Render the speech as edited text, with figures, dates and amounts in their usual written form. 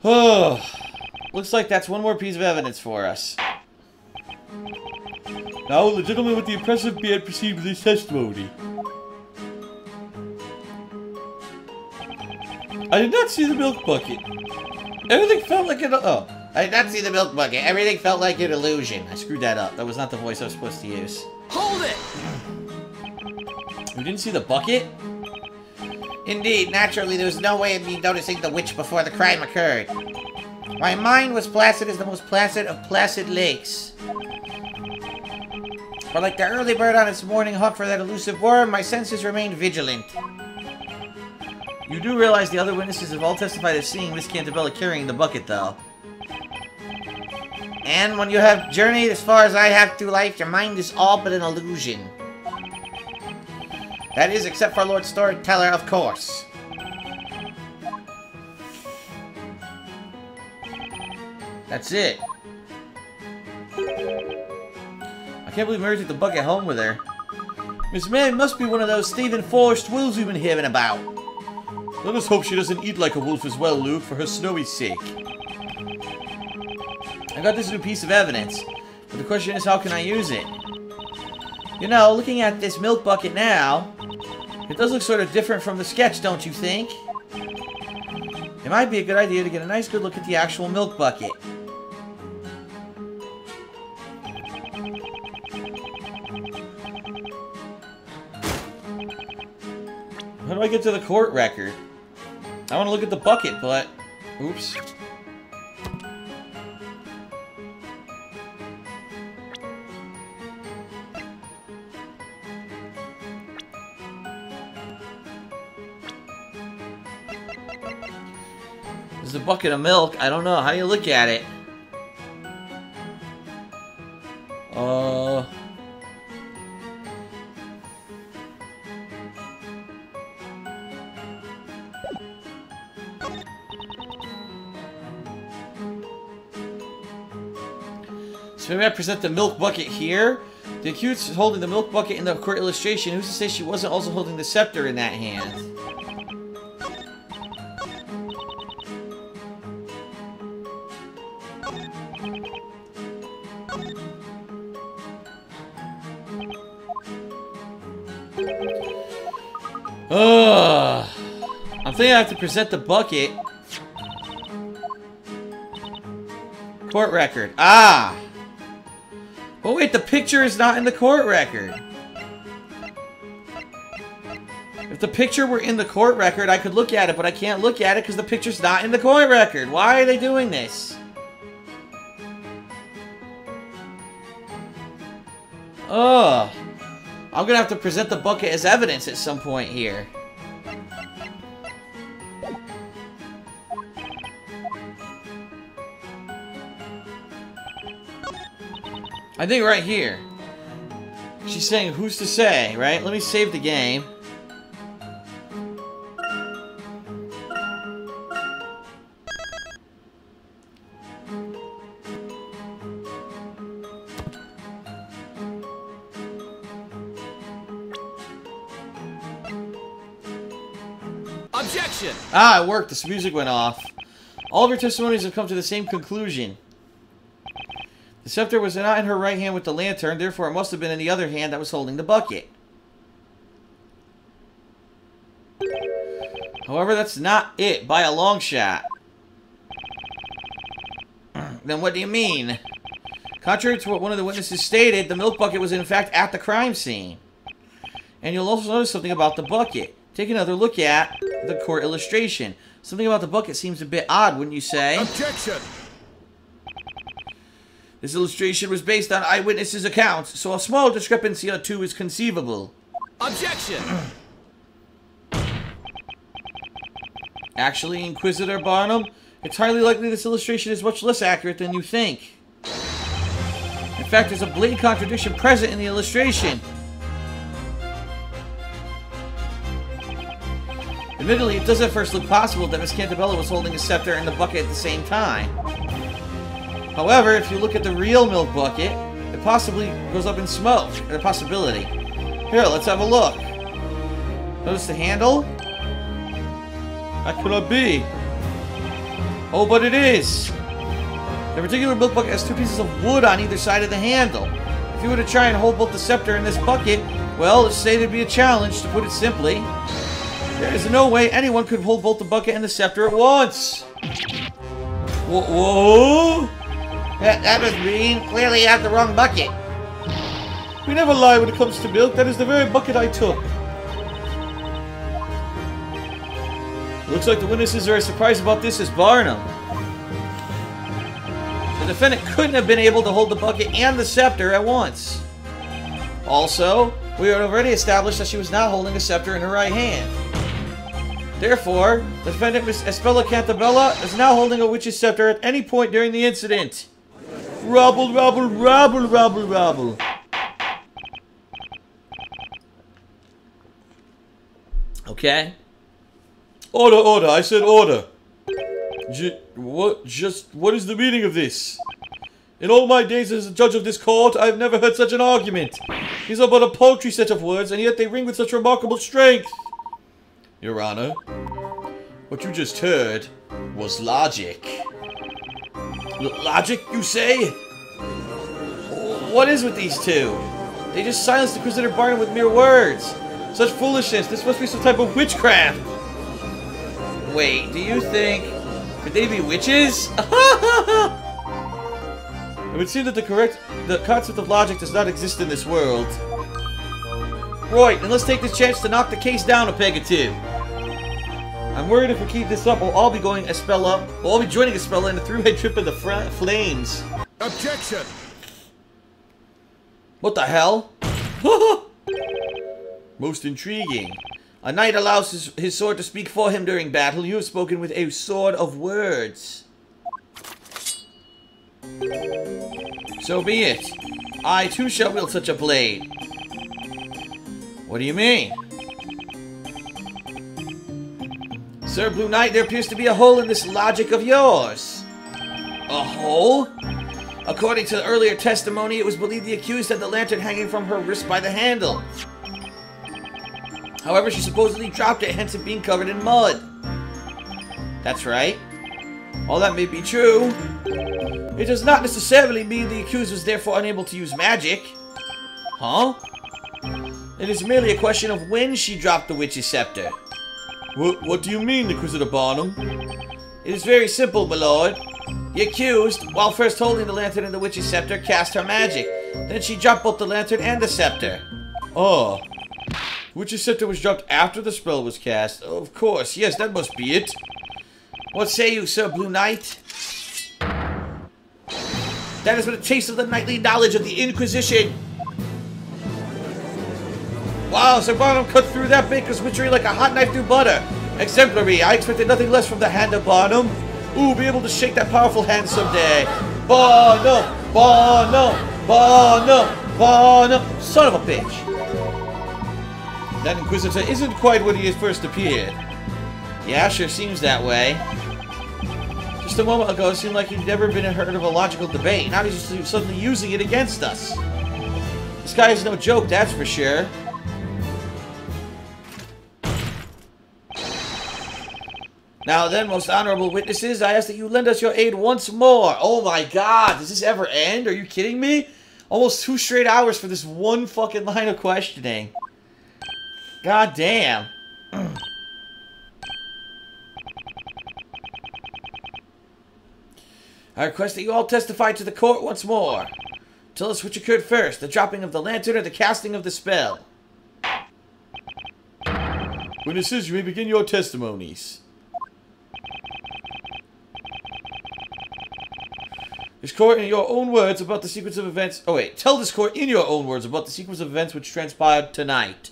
Oh, looks like that's one more piece of evidence for us. Now, the gentleman with the impressive beard proceed with his testimony. I did not see the milk bucket. Everything felt like an... Oh. I did not see the milk bucket. Everything felt like an illusion. I screwed that up. That was not the voice I was supposed to use. Hold it! You didn't see the bucket? Indeed, naturally, there was no way of me noticing the witch before the crime occurred. My mind was placid as the most placid of placid lakes. But like the early bird on its morning hunt for that elusive worm, my senses remained vigilant. You do realize the other witnesses have all testified of seeing Miss Cantabella carrying the bucket, though. And when you have journeyed as far as I have through life, your mind is all but an illusion. That is, except for Lord Storyteller, of course. That's it. I can't believe Mary took the bucket home with her. Miss Mary must be one of those thieving forest wolves we've been hearing about. Let us hope she doesn't eat like a wolf as well, Luke, for her Snowy's sake. I got this new piece of evidence, but the question is, how can I use it? You know, looking at this milk bucket now, it does look sort of different from the sketch, don't you think? It might be a good idea to get a nice good look at the actual milk bucket. How do I get to the court record? I want to look at the bucket, but... Oops. There's a bucket of milk. I don't know. How do you look at it? So maybe I present the milk bucket here. The accused is holding the milk bucket in the court illustration. Who's to say she wasn't also holding the scepter in that hand? I'm thinking I have to present the bucket. Court record. Ah! Oh wait, the picture is not in the court record. If the picture were in the court record, I could look at it, but I can't look at it because the picture's not in the court record. Why are they doing this? Ugh. I'm gonna have to present the bucket as evidence at some point here. I think right here. She's saying, who's to say, right? Let me save the game. Objection! Ah, it worked. This music went off. All of her testimonies have come to the same conclusion. The scepter was not in her right hand with the lantern, therefore it must have been in the other hand that was holding the bucket. However, that's not it, by a long shot. Then what do you mean? Contrary to what one of the witnesses stated, the milk bucket was in fact at the crime scene. And you'll also notice something about the bucket. Take another look at the court illustration. Something about the bucket seems a bit odd, wouldn't you say? Objection! This illustration was based on eyewitnesses' accounts, so a small discrepancy or two is conceivable. Objection! Actually, Inquisitor Barnum, it's highly likely this illustration is much less accurate than you think. In fact, there's a blatant contradiction present in the illustration. Admittedly, it does at first look possible that Miss Cantabella was holding a scepter and the bucket at the same time. However, if you look at the real milk bucket, it possibly goes up in smoke. A possibility. Here, let's have a look. Notice the handle? That could not be. Oh, but it is! The particular milk bucket has 2 pieces of wood on either side of the handle. If you were to try and hold both the scepter and this bucket, well, let's say there'd be a challenge, to put it simply. There is no way anyone could hold both the bucket and the scepter at once. Whoa! That was green. Clearly you have the wrong bucket. We never lie when it comes to milk. That is the very bucket I took. Looks like the witnesses are as surprised about this as Barnum. The defendant couldn't have been able to hold the bucket and the scepter at once. Also, we had already established that she was not holding a scepter in her right hand. Therefore, the defendant, Miss Espella Cantabella, is now holding a witch's scepter at any point during the incident. Robble, robble, robble, robble, robble. Okay. Order, order. I said order. What is the meaning of this? In all my days as a judge of this court, I have never heard such an argument. These are but a paltry set of words, and yet they ring with such remarkable strength. Your Honor, what you just heard was logic. Logic, you say? What is with these two? They just silenced Inquisitor Barnum with mere words. Such foolishness. This must be some type of witchcraft. Wait, do you think... Could they be witches? It would seem that the concept of logic does not exist in this world. Right, then let's take this chance to knock the case down a peg or two. I'm worried if we keep this up, we'll all be joining Espella in a through-head trip in the flames. Objection! What the hell? Most intriguing. A knight allows his sword to speak for him during battle. You have spoken with a sword of words. So be it. I too shall wield such a blade. What do you mean? Sir Blue Knight, there appears to be a hole in this logic of yours. A hole? According to the earlier testimony, it was believed the accused had the lantern hanging from her wrist by the handle. However, she supposedly dropped it, hence it being covered in mud. That's right. All that may be true. It does not necessarily mean the accused was therefore unable to use magic. Huh? It is merely a question of when she dropped the witch's scepter. What do you mean, Inquisitor Barnum? It is very simple, my lord. The accused, while first holding the lantern and the witch's scepter, cast her magic. Then she dropped both the lantern and the scepter. Oh. The witch's scepter was dropped after the spell was cast. Of course, yes, that must be it. What say you, Sir Blue Knight? That has been a taste of the knightly knowledge of the Inquisition. Wow, Sir Barnum cut through that baker's witchery like a hot knife through butter. Exemplary. I expected nothing less from the hand of Barnum. Ooh, be able to shake that powerful hand someday. Barnum! Barnum! Barnum! Barnum! Son of a bitch. That Inquisitor isn't quite what he had first appeared. Yeah, sure seems that way. Just a moment ago, it seemed like he'd never been heard of a logical debate. Now he's just suddenly using it against us. This guy is no joke, that's for sure. Now then, most honorable witnesses, I ask that you lend us your aid once more. Oh my god, does this ever end? Are you kidding me? Almost 2 straight hours for this one fucking line of questioning. God damn. I request that you all testify to the court once more. Tell us which occurred first, the dropping of the lantern or the casting of the spell. Witnesses, you may begin your testimonies. This court in your own words about the sequence of events... Oh wait, tell this court in your own words about the sequence of events which transpired tonight.